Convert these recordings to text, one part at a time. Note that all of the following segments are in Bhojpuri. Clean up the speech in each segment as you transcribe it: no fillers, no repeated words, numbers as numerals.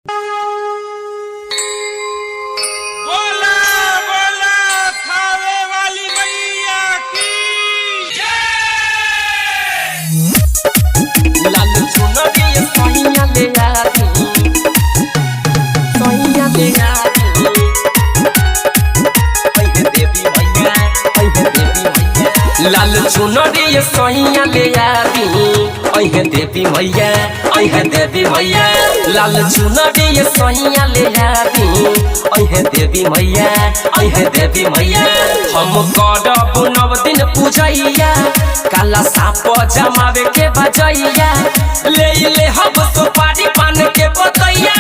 बोला बोला थावे वाली मैया की जय। लाल चुनरी सैया ले आती, सैया ले आती। अहे देवी मैया, अहे देवी मैया। लाल चुनरी सैया ले आती, अहे देवी मैया, अहे देवी मैया। लाल चुनरी सैया ले आती, अहे देवी मैया, अहे देवी मैया। हम करब 9 दिन पूजैया, काला साप जमावे के बजैया, ले ले हम सुपारी पान के बतैया।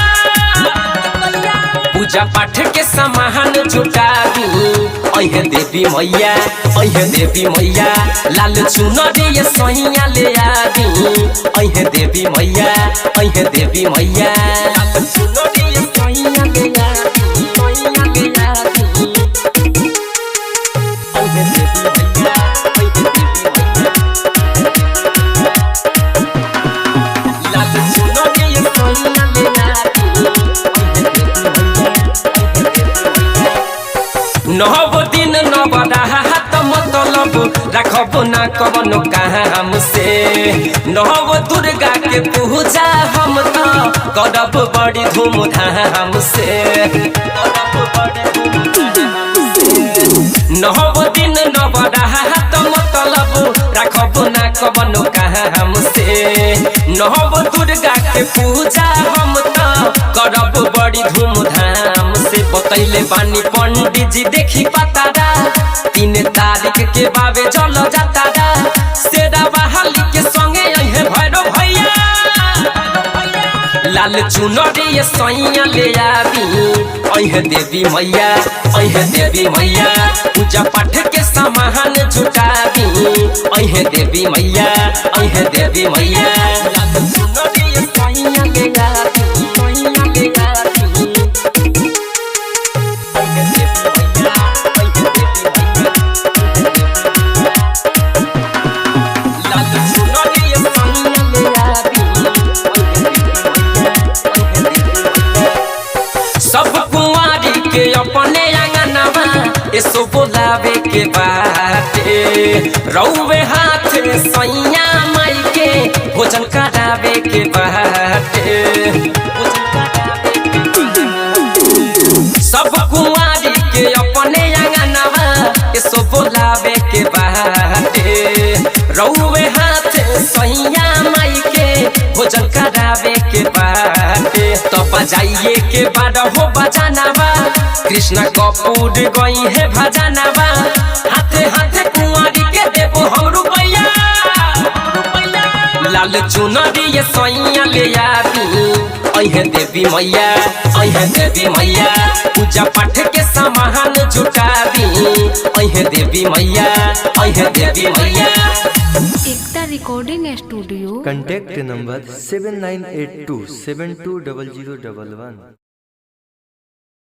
पूजा पाठ के सामान जुटाबी, अहे देवी मैया, अहे देवी मैया। लाल चुनरी सैया ले आदी, अहे देवी मैया, अहे देवी मैया। लाल चुनरी सैया ले आदी, सैया ले आदी। अहे देवी मैया, अहे देवी मैया। लाल चुनरी सैया ले आदी, अहे देवी मैया। 9 दिन 9 रात मतलब रखब ना कवनो काम से। 9 दुर्गा के पूजा हम तो करब बड़ी धूमधाम से, करब बड़ी धूमधाम से। 9 दिन 9 रात मतलब रखब ना कवनो काम से। 9 दुर्गा के पूजा हम तो करब बड़ी धूमधाम से। बतैले बानी पंडित जी देखी पतारा, 3 तारीख के बाबे चल जातारा। सेरा बहाली के संगे अहे भैरव भैया। लाल चुनरी सैया ले आबी, अहे देवी मैया, अहे देवी मैया। पूजा पाठ के सामान जुटाबी, अहे देवी मैया, अहे देवी मैया। लाल चुनरी सैया ले आबी, सैया ले आबी। अहे देवी मैया, अहे देवी मैया। लाल चुनरी सैया ले आबी, सब कुंवारी के अपने आंगनवा ऐसो बोलावे के बाटे। रौवे हाथ सैया माई के भोजन करावे के बाटे, भोजन करावे के बाटे। सब कुंवारी के अपने आंगनवा ऐसो बोलावे के बाटे। रौवे हाथ सैया माई के भोजन करावे के बाटे। तो बजाइए के बाद हो बजानावा, कृष्ण कपूर गई है भजनावा। हाथे हाथे कुंवारी के देबो हम रुपैया। लाल चुनरी सैया ले आबी, अहे देवी मैया, अहे देवी मैया। पूजा पाठ के सामान जुटाबी, अहे देवी मैया, अहे देवी मैया। एकता रिकॉर्डिंग स्टूडियो। Contact number 7982 720011.